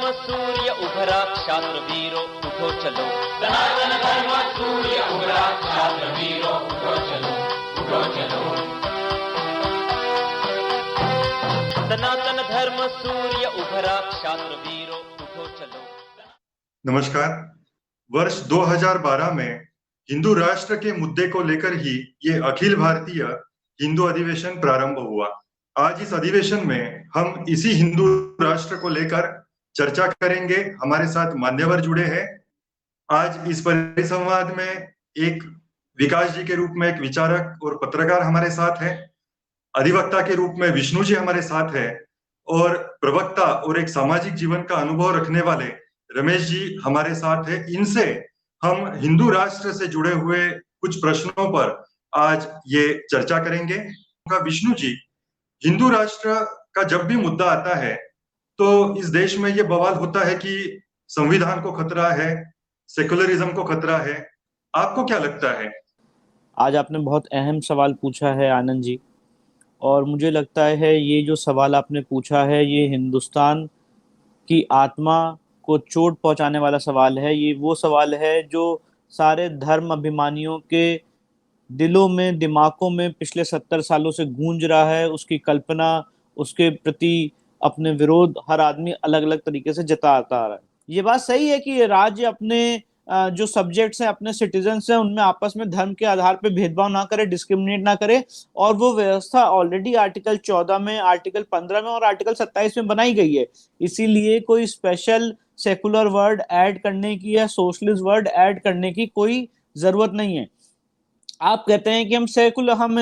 सूर्य उभरा क्षात्र वीरो उठो चलो। सनातन धर्म सूर्य उभरा क्षात्र वीरो उठो चलो, उठो चलो। सनातन धर्म सूर्य उभरा क्षात्र वीरो उठो चलो। नमस्कार। वर्ष 2012 में हिंदू राष्ट्र के मुद्दे को लेकर ही ये अखिल भारतीय हिंदू अधिवेशन प्रारंभ हुआ। आज इस अधिवेशन में हम इसी हिंदू राष्ट्र को लेकर चर्चा करेंगे। हमारे साथ मान्यवर जुड़े हैं। आज इस परिसंवाद में एक विकास जी के रूप में एक विचारक और पत्रकार हमारे साथ हैं, अधिवक्ता के रूप में विष्णु जी हमारे साथ हैं और प्रवक्ता और एक सामाजिक जीवन का अनुभव रखने वाले रमेश जी हमारे साथ हैं। इनसे हम हिंदू राष्ट्र से जुड़े हुए कुछ प्रश्नों पर आज ये चर्चा करेंगे। विष्णु जी, हिंदू राष्ट्र का जब भी मुद्दा आता है तो इस देश में ये बवाल होता है कि संविधान को खतरा है, सेकुलरिज्म को खतरा है। आपको क्या लगता है? आज आपने बहुत अहम सवाल पूछा है आनंद जी, और मुझे लगता है ये जो सवाल आपने पूछा है ये हिंदुस्तान की आत्मा को चोट पहुंचाने वाला सवाल है। ये वो सवाल है जो सारे धर्म अभिमानियों के दिलों में, दिमागों में पिछले 70 सालों से गूंज रहा है। उसकी कल्पना, उसके प्रति अपने विरोध हर आदमी अलग अलग तरीके से जताता आ रहा है। ये बात सही है कि राज्य अपने जो सब्जेक्ट्स हैं, अपने सिटीजन्स हैं, उनमें आपस में धर्म के आधार पर भेदभाव ना करे, डिस्क्रिमिनेट ना करे, और वो व्यवस्था ऑलरेडी आर्टिकल 14 में, आर्टिकल 15 में और आर्टिकल 27 में बनाई गई है। इसीलिए कोई स्पेशल सेकुलर वर्ड ऐड करने की या सोशलिस्ट वर्ड ऐड करने की कोई जरूरत नहीं है। आप कहते हैं कि हम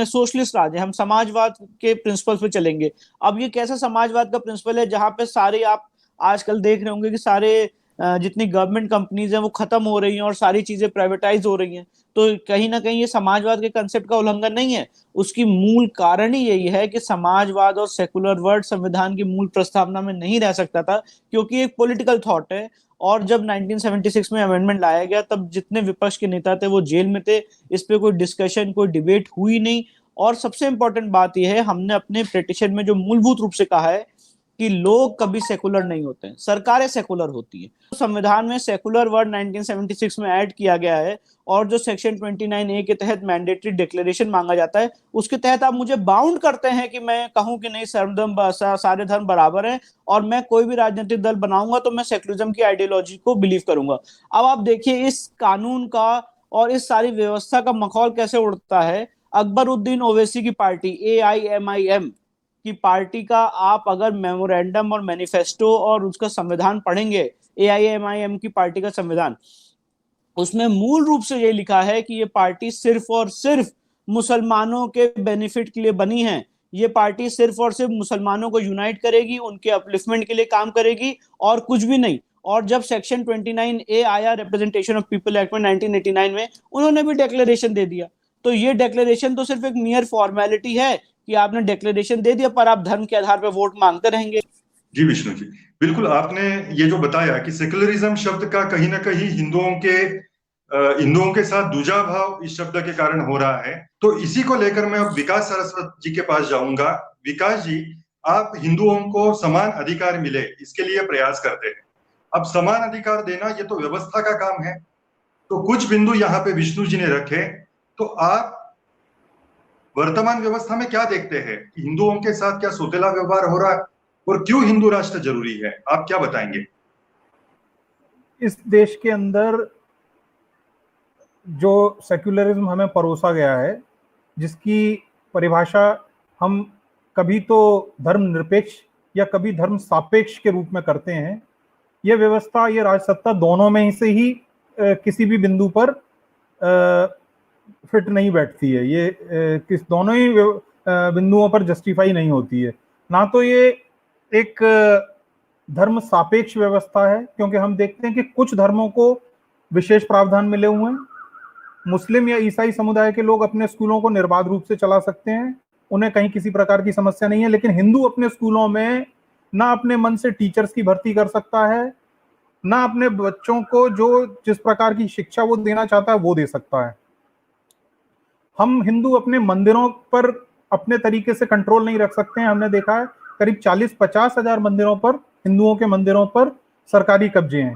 सोशलिस्ट राज्य, हम समाजवाद के प्रिंसिपल पे चलेंगे। अब ये कैसा समाजवाद का प्रिंसिपल है जहां पे सारे, आप आजकल देख रहे होंगे कि सारे जितनी गवर्नमेंट कंपनीज हैं वो खत्म हो रही हैं और सारी चीजें प्राइवेटाइज हो रही हैं। तो कहीं ना कहीं ये समाजवाद के कंसेप्ट का उल्लंघन नहीं है। उसकी मूल कारण ही यही है कि समाजवाद और सेकुलर वर्ड संविधान की मूल प्रस्तावना में नहीं रह सकता था, क्योंकि एक पॉलिटिकल थॉट है। और जब 1976 में अमेंडमेंट लाया गया तब जितने विपक्ष के नेता थे वो जेल में थे। इस पे कोई डिस्कशन, कोई डिबेट हुई नहीं। और सबसे इंपॉर्टेंट बात यह है, हमने अपने पिटीशन में जो मूलभूत रूप से कहा है कि लोग कभी सेकुलर नहीं होते हैं, सरकारें सेकुलर होती हैं। तो संविधान में सेकुलर वर्ड 1976 में ऐड किया गया है, और जो सेक्शन 29A के तहत मैंडेटरी डिक्लेरेशन मांगा जाता है, उसके तहत आप मुझे बाउंड करते हैं कि मैं कहूं कि नहीं, सारे धर्म बराबर हैं, और मैं कोई भी राजनीतिक दल बनाऊंगा तो मैं सेकुलरिज्म की आइडियोलॉजी को बिलीव करूंगा। अब आप देखिए इस कानून का और इस सारी व्यवस्था का मखौल कैसे उड़ता है। अकबरुद्दीन ओवैसी की पार्टी AIMIM की पार्टी का आप अगर मेमोरेंडम और मैनिफेस्टो और उसका संविधान पढ़ेंगे, AIMIM की पार्टी का संविधान, उसमें मूल रूप से ये लिखा है कि ये पार्टी सिर्फ और सिर्फ मुसलमानों के बेनिफिट के लिए बनी है। ये पार्टी सिर्फ और सिर्फ मुसलमानों को यूनाइट करेगी, उनके अपलिफ्टमेंट के लिए काम करेगी, और कुछ भी नहीं। और जब सेक्शन 29A आया रिप्रेजेंटेशन ऑफ पीपल एक्ट में 1989 में, उन्होंने भी डिक्लेरेशन दे दिया। तो ये डिक्लेरेशन तो सिर्फ एक मियर फॉर्मेलिटी है कि आपने डिक्लेरेशन दे दिया, पर आप धर्म के आधार पर वोट मांगते रहेंगे। जी विष्णु जी, बिल्कुल आपने ये जो बताया कि सेकुलरिज्म शब्द का कहीं ना कहीं हिंदुओं के साथ दूजा भाव इस शब्द के कारण हो रहा है। तो इसी को लेकर मैं अब विकास सरस्वत जी के पास जाऊंगा। विकास जी, आप हिंदुओं को समान अधिकार मिले इसके लिए प्रयास करते हैं। अब समान अधिकार देना ये तो व्यवस्था का काम है, तो कुछ बिंदु यहाँ पे विष्णु जी ने रखे। तो आप वर्तमान व्यवस्था में क्या देखते हैं कि हिंदुओं के साथ क्या सौतेला व्यवहार हो रहा है और क्यों हिंदू राष्ट्र जरूरी है? आप क्या बताएंगे? इस देश के अंदर जो सेक्युलरिज्म हमें परोसा गया है, जिसकी परिभाषा हम कभी तो धर्मनिरपेक्ष या कभी धर्म सापेक्ष के रूप में करते हैं, यह व्यवस्था, ये राजसत्ता दोनों में से ही किसी भी बिंदु पर फिट नहीं बैठती है। ये दोनों ही बिंदुओं पर जस्टिफाई नहीं होती है। ना तो ये एक धर्म सापेक्ष व्यवस्था है, क्योंकि हम देखते हैं कि कुछ धर्मों को विशेष प्रावधान मिले हुए हैं। मुस्लिम या ईसाई समुदाय के लोग अपने स्कूलों को निर्बाध रूप से चला सकते हैं, उन्हें कहीं किसी प्रकार की समस्या नहीं है। लेकिन हिंदू अपने स्कूलों में ना अपने मन से टीचर्स की भर्ती कर सकता है, ना अपने बच्चों को जो जिस प्रकार की शिक्षा वो देना चाहता है वो दे सकता है। हम हिंदू अपने मंदिरों पर अपने तरीके से कंट्रोल नहीं रख सकते हैं। हमने देखा है करीब 40-50 हजार मंदिरों पर, हिंदुओं के मंदिरों पर सरकारी कब्जे हैं।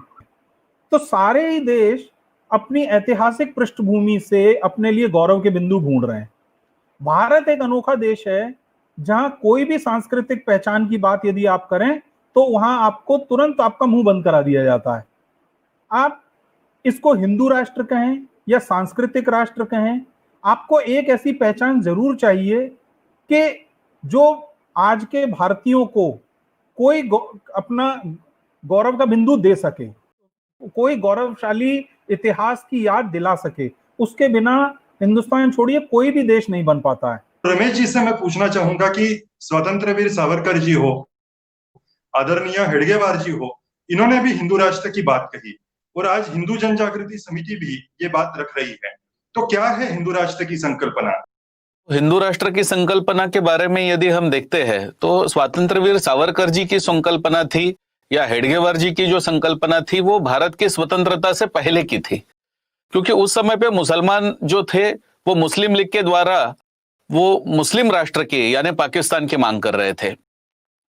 तो सारे ही देश अपनी ऐतिहासिक पृष्ठभूमि से अपने लिए गौरव के बिंदु ढूंढ रहे हैं। भारत एक अनोखा देश है जहां कोई भी सांस्कृतिक पहचान की बात यदि आप करें तो वहां आपको तुरंत आपका मुंह बंद करा दिया जाता है। आप इसको हिंदू राष्ट्र कहें या सांस्कृतिक राष्ट्र कहें, आपको एक ऐसी पहचान जरूर चाहिए कि जो आज के भारतीयों को कोई अपना गौरव का बिंदु दे सके, कोई गौरवशाली इतिहास की याद दिला सके। उसके बिना हिंदुस्तान छोड़िए कोई भी देश नहीं बन पाता है। रमेश जी से मैं पूछना चाहूंगा कि स्वतंत्र वीर सावरकर जी हो, आदरणीय हेडगेवार जी हो, इन्होंने भी हिंदू राष्ट्र की बात कही और आज हिंदू जन जागृति समिति भी ये बात रख रही है। तो क्या है हिंदू राष्ट्र की संकल्पना? हिंदू राष्ट्र की संकल्पना के बारे में यदि हम देखते हैं तो स्वतंत्र वीर सावरकर जी की संकल्पना थी या हेडगेवार जी की जो संकल्पना थी वो भारत की स्वतंत्रता से पहले की थी, क्योंकि उस समय पे मुसलमान जो थे वो मुस्लिम लीग के द्वारा वो मुस्लिम राष्ट्र की यानी पाकिस्तान की मांग कर रहे थे।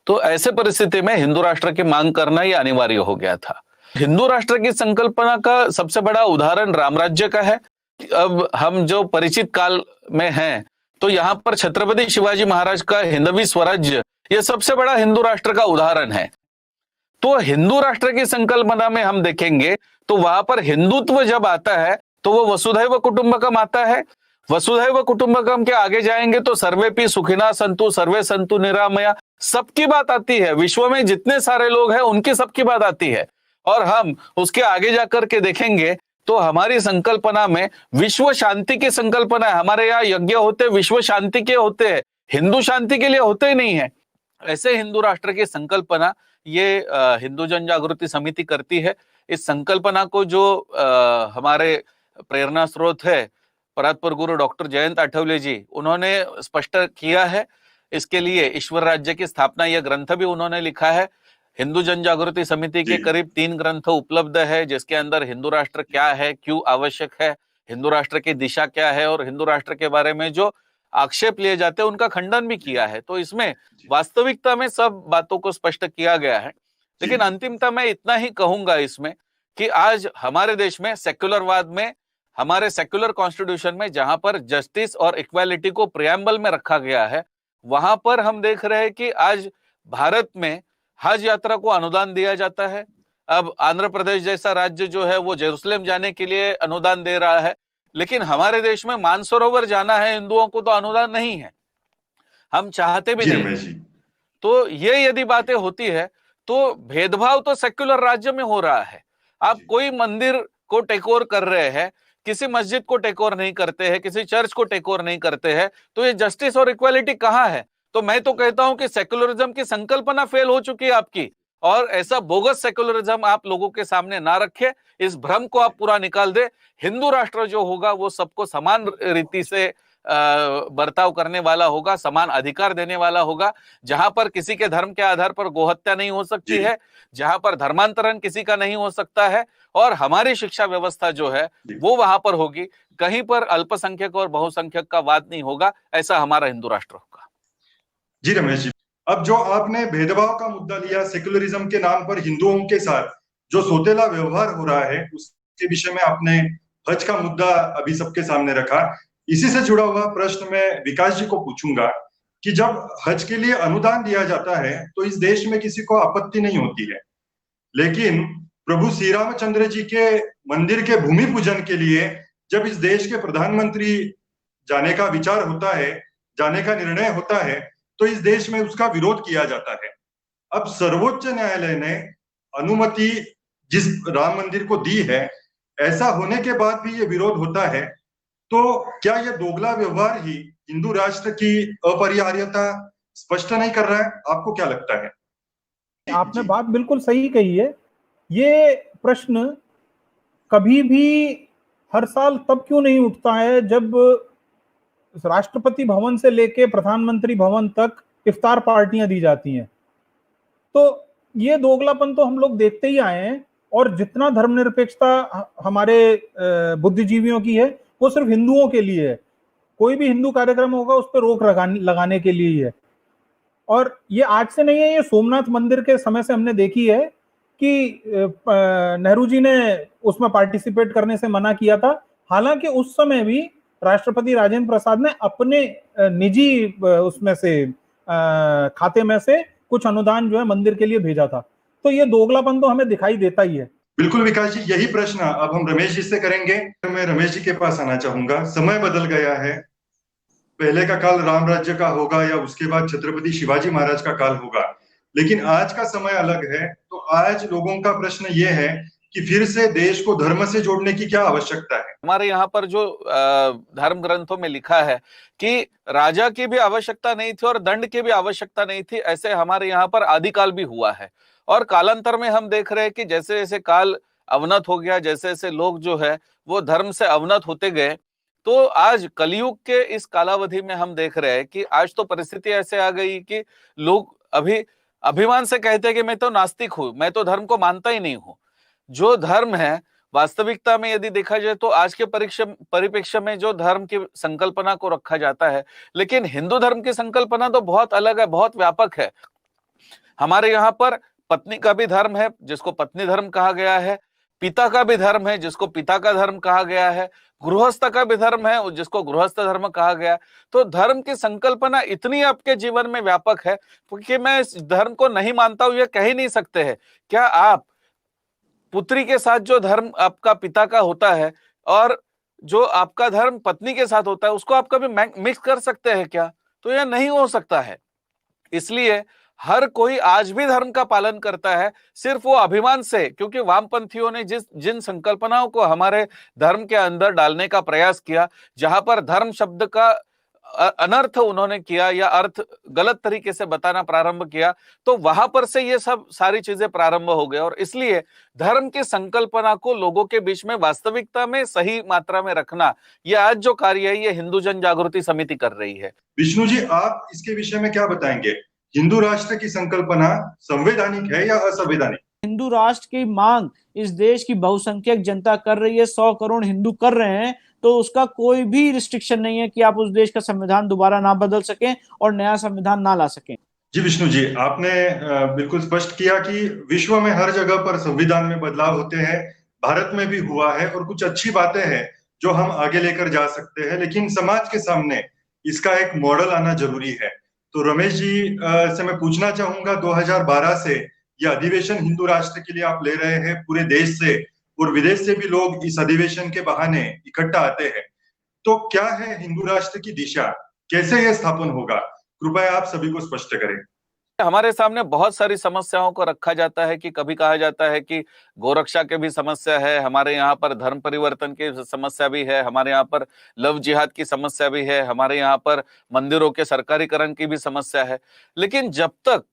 तो ऐसे परिस्थिति में हिंदू राष्ट्र की मांग करना ही अनिवार्य हो गया था। हिंदू राष्ट्र की संकल्पना का सबसे बड़ा उदाहरण राम राज्य का है। अब हम जो परिचित काल में हैं तो यहाँ पर छत्रपति शिवाजी महाराज का हिंदवी स्वराज्य ये सबसे बड़ा हिंदू राष्ट्र का उदाहरण है। तो हिंदू राष्ट्र की संकल्पना में हम देखेंगे तो वहां पर हिंदुत्व जब आता है तो वो वसुधैव कुटुंबकम आता है। वसुधैव कुटुंबकम के आगे जाएंगे तो सर्वेपि सुखिना संतु सर्वे संतु निरामया, सबकी बात आती है। विश्व में जितने सारे लोग हैं उनकी सबकी बात आती है। और हम उसके आगे जाकर के देखेंगे तो हमारी संकल्पना में विश्व शांति की संकल्पना है। हमारे यहाँ यज्ञ होते विश्व शांति के होते हैं, हिंदू शांति के लिए होते ही नहीं है। ऐसे हिंदू राष्ट्र की संकल्पना ये हिंदू जन जागृति समिति करती है। इस संकल्पना को जो हमारे प्रेरणा स्रोत है परात्पर गुरु डॉक्टर जयंत आठवले जी, उन्होंने स्पष्ट किया है। इसके लिए ईश्वर राज्य की स्थापना यह ग्रंथ भी उन्होंने लिखा है। हिंदू जन जागृति समिति के करीब 3 ग्रंथ उपलब्ध है जिसके अंदर हिंदू राष्ट्र क्या है, क्यों आवश्यक है, हिंदू राष्ट्र की दिशा क्या है और हिंदू राष्ट्र के बारे में जो आक्षेप लिए जाते हैं उनका खंडन भी किया है। तो इसमें वास्तविकता में सब बातों को स्पष्ट किया गया है। लेकिन अंतिमता मैं इतना ही कहूंगा इसमें कि आज हमारे देश में सेक्युलरवाद में, हमारे सेक्युलर कॉन्स्टिट्यूशन में जहां पर जस्टिस और इक्वालिटी को प्रियम्बल में रखा गया है, वहां पर हम देख रहे हैं कि आज भारत में हज यात्रा को अनुदान दिया जाता है। अब आंध्र प्रदेश जैसा राज्य जो है वो जेरूसलम जाने के लिए अनुदान दे रहा है, लेकिन हमारे देश में मानसरोवर जाना है हिंदुओं को तो अनुदान नहीं है, हम चाहते भी नहीं। तो ये यदि बातें होती है तो भेदभाव तो सेक्युलर राज्य में हो रहा है। आप कोई मंदिर को टेक ओवर कर रहे हैं, किसी मस्जिद को टेक ओवर नहीं करते हैं, किसी चर्च को टेक ओवर नहीं करते हैं, तो ये जस्टिस और इक्वालिटी कहाँ है? तो मैं तो कहता हूं कि सेक्युलरिज्म की संकल्पना फेल हो चुकी है आपकी, और ऐसा बोगस सेक्युलरिज्म आप लोगों के सामने ना रखे। इस भ्रम को आप पूरा निकाल दे। हिंदू राष्ट्र जो होगा वो सबको समान रीति से बर्ताव करने वाला होगा, समान अधिकार देने वाला होगा, जहां पर किसी के धर्म के आधार पर गोहत्या नहीं हो सकती है, जहां पर धर्मांतरण किसी का नहीं हो सकता है, और हमारी शिक्षा व्यवस्था जो है वो वहां पर होगी। कहीं पर अल्पसंख्यक और बहुसंख्यक का वाद नहीं होगा। ऐसा हमारा हिंदू राष्ट्र होगा। जी रमेश जी, अब जो आपने भेदभाव का मुद्दा लिया, सेक्युलरिज्म के नाम पर हिंदुओं के साथ जो सोतेला व्यवहार हो रहा है, उसके विषय में आपने हज का मुद्दा अभी सबके सामने रखा। इसी से जुड़ा हुआ प्रश्न मैं विकास जी को पूछूंगा कि जब हज के लिए अनुदान दिया जाता है तो इस देश में किसी को आपत्ति नहीं होती है, लेकिन प्रभु श्री रामचंद्र जी के मंदिर के भूमि पूजन के लिए जब इस देश के प्रधानमंत्री जाने का विचार होता है, जाने का निर्णय होता है, तो इस देश में उसका विरोध किया जाता है। अब सर्वोच्च न्यायालय ने अनुमति जिस राम मंदिर को दी है, ऐसा होने के बाद भी ये विरोध होता है, तो क्या यह दोगला व्यवहार ही हिंदू राष्ट्र की अपरिहार्यता स्पष्ट नहीं कर रहा है? आपको क्या लगता है? आपने बात बिल्कुल सही कही है। ये प्रश्न कभी भी हर साल तब क्यों नहीं उठता है जब राष्ट्रपति भवन से लेके प्रधानमंत्री भवन तक इफ्तार पार्टियां दी जाती हैं? तो ये दोगलापन तो हम लोग देखते ही आए हैं। और जितना धर्मनिरपेक्षता हमारे बुद्धिजीवियों की है वो सिर्फ हिंदुओं के लिए है। कोई भी हिंदू कार्यक्रम होगा उस पर रोक लगाने के लिए ही है। और ये आज से नहीं है, ये सोमनाथ मंदिर के समय से हमने देखी है कि नेहरू जी ने उसमें पार्टिसिपेट करने से मना किया था। हालांकि उस समय भी राष्ट्रपति राजेंद्र प्रसाद ने अपने निजी उसमें से खाते में से कुछ अनुदान जो है मंदिर के लिए भेजा था। तो ये दोगलापन तो हमें दिखाई देता ही है। बिल्कुल विकास जी, यही प्रश्न अब हम रमेश जी से करेंगे। मैं रमेश जी के पास आना चाहूंगा। समय बदल गया है, पहले का काल राम राज्य का होगा या उसके बाद छत्रपति शिवाजी महाराज का काल होगा, लेकिन आज का समय अलग है। तो आज लोगों का प्रश्न ये है कि फिर से देश को धर्म से जोड़ने की क्या आवश्यकता है। हमारे यहाँ पर जो धर्म ग्रंथों में लिखा है कि राजा की भी आवश्यकता नहीं थी और दंड की भी आवश्यकता नहीं थी, ऐसे हमारे यहाँ पर आदिकाल भी हुआ है। और कालांतर में हम देख रहे हैं कि जैसे जैसे काल अवनत हो गया, जैसे जैसे लोग जो है वो धर्म से अवनत होते गए, तो आज कलयुग के इस कालावधि में हम देख रहे हैं कि आज तो परिस्थिति ऐसे आ गई कि लोग अभी अभिमान से कहते हैं कि मैं तो नास्तिक हूं, मैं तो धर्म को मानता ही नहीं हूं। जो धर्म है वास्तविकता में यदि देखा जाए तो आज के परिप्रेक्ष्य में जो धर्म की संकल्पना को रखा जाता है, लेकिन हिंदू धर्म की संकल्पना तो बहुत अलग है, बहुत व्यापक है। हमारे यहाँ पर पत्नी का भी धर्म है जिसको पत्नी धर्म कहा गया है, पिता का भी धर्म है जिसको पिता का धर्म कहा गया है, गृहस्थ का भी धर्म है जिसको गृहस्थ धर्म कहा गया है। तो धर्म की संकल्पना इतनी आपके जीवन में व्यापक है कि मैं इस धर्म को नहीं मानता हूं ये कह ही नहीं सकते हैं। क्या आप पुत्री के साथ जो धर्म आपका पिता का होता है और जो आपका धर्म पत्नी के साथ होता है उसको आप कभी मिक्स कर सकते हैं क्या? तो यह नहीं हो सकता है। इसलिए हर कोई आज भी धर्म का पालन करता है, सिर्फ वो अभिमान से, क्योंकि वामपंथियों ने जिन संकल्पनाओं को हमारे धर्म के अंदर डालने का प्रयास किया, जहां पर धर्म शब्द का अनर्थ उन्होंने किया या अर्थ गलत तरीके से बताना प्रारंभ किया, तो वहां पर से ये सब सारी चीजें प्रारंभ हो गए। और इसलिए धर्म की संकल्पना को लोगों के बीच में वास्तविकता में सही मात्रा में रखना, ये आज जो कार्य है ये हिंदू जन जागृति समिति कर रही है। विष्णु जी, आप इसके विषय में क्या बताएंगे? हिंदू राष्ट्र की संकल्पना संवैधानिक है या असंवैधानिक? हिंदू राष्ट्र की मांग इस देश की बहुसंख्यक जनता कर रही है, 100 करोड़ हिंदू कर रहे हैं, तो उसका कोई भी रिस्ट्रिक्शन नहीं है कि आप उस देश का संविधान दोबारा ना बदल सकें और नया संविधान ना ला सकें। जी विष्णु जी, आपने बिल्कुल स्पष्ट किया कि विश्व में हर जगह पर संविधान में बदलाव होते हैं, भारत में भी हुआ है और कुछ अच्छी बातें हैं जो हम आगे लेकर जा सकते हैं, लेकिन समाज के सामने इसका एक मॉडल आना जरूरी है। तो रमेश जी से मैं पूछना चाहूंगा, 2012 से यह अधिवेशन हिंदू राष्ट्र के लिए आप ले रहे हैं, पूरे देश से और विदेश से भी लोग इस अधिवेशन के बहाने इकट्ठा आते हैं, तो क्या है हिंदू राष्ट्र की दिशा, कैसे यह स्थापन होगा? कृपया आप सभी को स्पष्ट करें। हमारे सामने बहुत सारी समस्याओं को रखा जाता है कि कभी कहा जाता है कि गोरक्षा की भी समस्या है, हमारे यहाँ पर धर्म परिवर्तन की समस्या भी है, हमारे यहाँ पर लव जिहाद की समस्या भी है, हमारे यहाँ पर मंदिरों के सरकारीकरण की भी समस्या है। लेकिन जब तक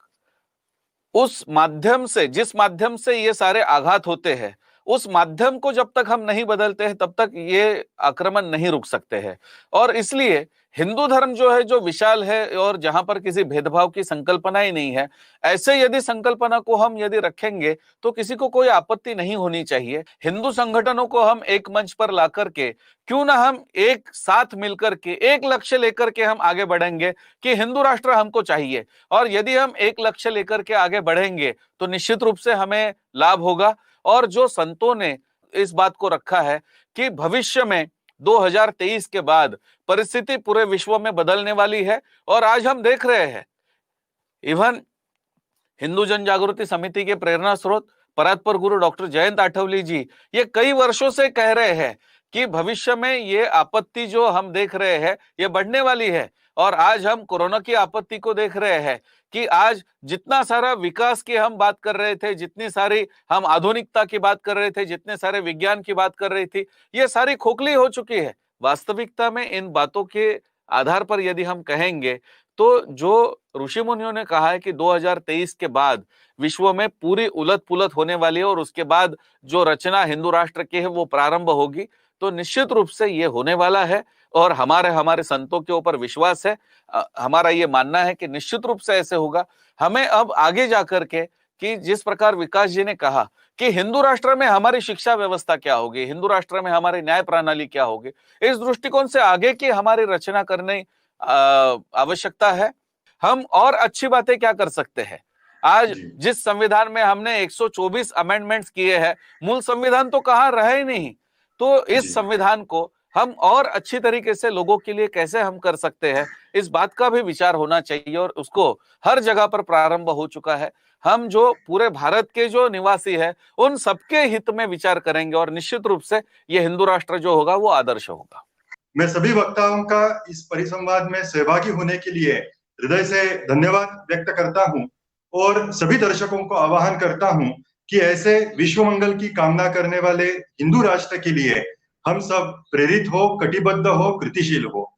उस माध्यम से, जिस माध्यम से ये सारे आघात होते हैं, उस माध्यम को जब तक हम नहीं बदलते हैं तब तक ये आक्रमण नहीं रुक सकते हैं। और इसलिए हिंदू धर्म जो है, जो विशाल है और जहां पर किसी भेदभाव की संकल्पना ही नहीं है, ऐसे यदि संकल्पना को हम यदि रखेंगे तो किसी को कोई आपत्ति नहीं होनी चाहिए। हिंदू संगठनों को हम एक मंच पर ला करके, क्यों ना हम एक साथ मिलकर के एक लक्ष्य लेकर के हम आगे बढ़ेंगे कि हिंदू राष्ट्र हमको चाहिए, और यदि हम एक लक्ष्य लेकर के आगे बढ़ेंगे तो निश्चित रूप से हमें लाभ होगा। और जो संतों ने इस बात को रखा है कि भविष्य में 2023 के बाद परिस्थिति पूरे विश्व में बदलने वाली है, और आज हम देख रहे हैं इवन हिंदू जन जागृति समिति के प्रेरणा स्रोत परात्पर गुरु डॉक्टर जयंत आठवले जी ये कई वर्षों से कह रहे हैं कि भविष्य में ये आपत्ति जो हम देख रहे हैं ये बढ़ने वाली है। और आज हम कोरोना की आपत्ति को देख रहे हैं कि आज जितना सारा विकास की हम बात कर रहे थे, जितनी सारी हम आधुनिकता की बात कर रहे थे, जितने सारे विज्ञान की बात कर रही थी, ये सारी खोखली हो चुकी है। वास्तविकता में इन बातों के आधार पर यदि हम कहेंगे तो जो ऋषि मुनियों ने कहा है कि 2023 के बाद विश्व में पूरी उलट पुलट होने वाली है और उसके बाद जो रचना हिंदू राष्ट्र की है वो प्रारंभ होगी, तो निश्चित रूप से ये होने वाला है। और हमारे संतों के ऊपर विश्वास है, हमारा ये मानना है कि निश्चित रूप से ऐसे होगा। हमें अब आगे जाकर के, कि जिस प्रकार विकास जी ने कहा कि हिंदू राष्ट्र में हमारी शिक्षा व्यवस्था क्या होगी, हिंदू राष्ट्र में हमारी न्याय प्रणाली क्या होगी, इस दृष्टिकोण से आगे की हमारी रचना करने आवश्यकता है। हम और अच्छी बातें क्या कर सकते हैं, आज जी। जिस संविधान में हमने 124 अमेंडमेंट्स किए हैं, मूल संविधान तो कहाँ रहे ही नहीं। तो जी। इस संविधान को हम और अच्छी तरीके से लोगों के लिए कैसे हम कर सकते हैं, इस बात का भी विचार होना चाहिए और उसको हर जगह पर प्रारंभ हो चुका है। हम जो पूरे भारत के जो निवासी है उन सबके हित में विचार करेंगे और निश्चित रूप से ये हिंदू राष्ट्र जो होगा वो आदर्श होगा। मैं सभी वक्ताओं का इस परिसंवाद में सहभागी होने के लिए हृदय से धन्यवाद व्यक्त करता हूं और सभी दर्शकों को आह्वान करता हूं कि ऐसे विश्व मंगल की कामना करने वाले हिंदू राष्ट्र के लिए हम सब प्रेरित हो, कटिबद्ध हो, कृतिशील हो।